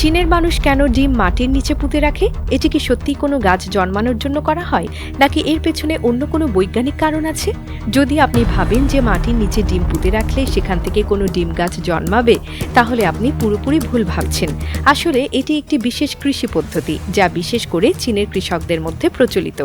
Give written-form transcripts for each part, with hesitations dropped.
চীনের মানুষ কেন ডিম মাটির নিচে পুঁতে রাখে? এটি কি সত্যিই কোনো গাছ জন্মানোর জন্য করা হয়, নাকি এর পেছনে অন্য কোনো বৈজ্ঞানিক কারণ আছে? যদি আপনি ভাবেন যে মাটির নিচে ডিম পুঁতে রাখলে সেখান থেকে কোনো ডিম গাছ জন্মাবে, তাহলে আপনি পুরোপুরি ভুল ভাবছেন। আসলে এটি একটি বিশেষ কৃষি পদ্ধতি, যা বিশেষ করে চীনের কৃষকদের মধ্যে প্রচলিত।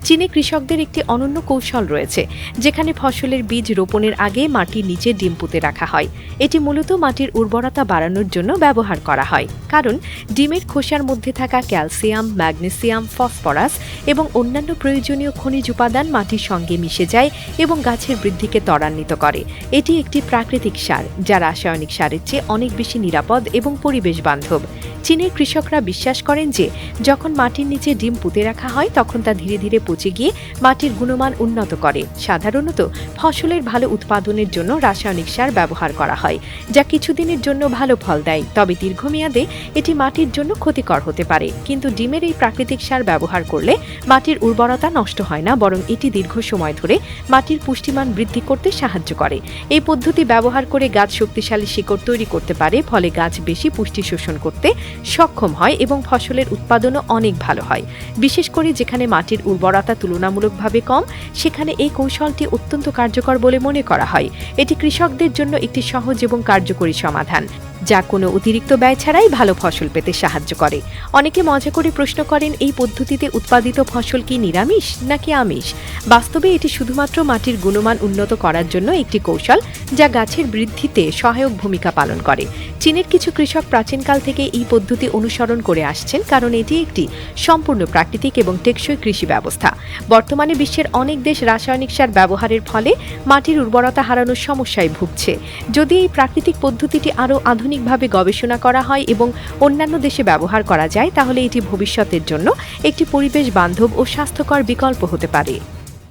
চীনে কৃষকদের একটি অনন্য কৌশল রয়েছে, যেখানে ফসলের বীজ রোপণের আগে মাটির নিচে ডিম পুঁতে রাখা হয়। এটি মূলত মাটির উর্বরতা বাড়ানোর জন্য ব্যবহার করা হয়, কারণ ডিমের খোসার মধ্যে থাকা ক্যালসিয়াম, ম্যাগনেসিয়াম, ফসফরাস এবং অন্যান্য প্রয়োজনীয় খনিজ উপাদান মাটির সঙ্গে মিশে যায় এবং গাছের বৃদ্ধিকে ত্বরান্বিত করে। এটি একটি প্রাকৃতিক সার, যা রাসায়নিক সারের চেয়ে অনেক বেশি নিরাপদ এবং পরিবেশ বান্ধব। চীনের কৃষকরা বিশ্বাস করেন যে যখন মাটির নিচে ডিম পুঁতে রাখা হয়, তখন তা ধীরে ধীরে পচে গিয়ে মাটির গুণমান উন্নত করে। সাধারণত ফসলের ভালো উৎপাদনের জন্য রাসায়নিক সার ব্যবহার করা হয়, যা কিছুদিনের জন্য ভালো ফল দেয়, তবে দীর্ঘমেয়াদে এটি মাটির জন্য ক্ষতিকর হতে পারে। কিন্তু ডিমের এই প্রাকৃতিক সার ব্যবহার করলে মাটির উর্বরতা নষ্ট হয় না, বরং এটি দীর্ঘ সময় ধরে মাটির পুষ্টিমান বৃদ্ধি করতে সাহায্য করে। এই পদ্ধতি ব্যবহার করে গাছ শক্তিশালী শিকড় তৈরি করতে পারে, ফলে গাছ বেশি পুষ্টি শোষণ করতে সক্ষম হয় এবং ফসলের উৎপাদনও অনেক ভালো হয়। বিশেষ করে যেখানে মাটির উর্বরতা তুলনামূলকভাবে কম, সেখানে এই কৌশলটি অত্যন্ত কার্যকর বলে মনে করা হয়। এটি কৃষকদের জন্য একটি সহজ এবং কার্যকরী সমাধান, যা কোনো অতিরিক্ত ব্যয় ছাড়াই ভালো ফসল পেতে সাহায্য করে। অনেকে মজা করে প্রশ্ন করেন, এই পদ্ধতিতে উৎপাদিত ফসল কি নিরামিষ নাকি আমিষ? বাস্তবে এটি শুধুমাত্র মাটির গুণমান উন্নত করার জন্য একটি কৌশল, যা গাছের বৃদ্ধিতে সহায়ক ভূমিকা পালন করে। চীনের কিছু কৃষক প্রাচীনকাল থেকে এই পদ্ধতি অনুসরণ করে আসছেন, কারণ এটি একটি সম্পূর্ণ প্রাকৃতিক এবং টেকসই কৃষি ব্যবস্থা। বর্তমানে বিশ্বের অনেক দেশ রাসায়নিক সার ব্যবহারের ফলে মাটির উর্বরতা হারানোর সমস্যায় ভুগছে। যদি এই প্রাকৃতিক পদ্ধতিটি আরও আধুনিকভাবে গবেষণা করা হয় এবং অন্যান্য দেশে ব্যবহার করা যায়, তাহলে এটি ভবিষ্যতের জন্য একটি পরিবেশ বান্ধব ও স্বাস্থ্যকর বিকল্প হতে পারে।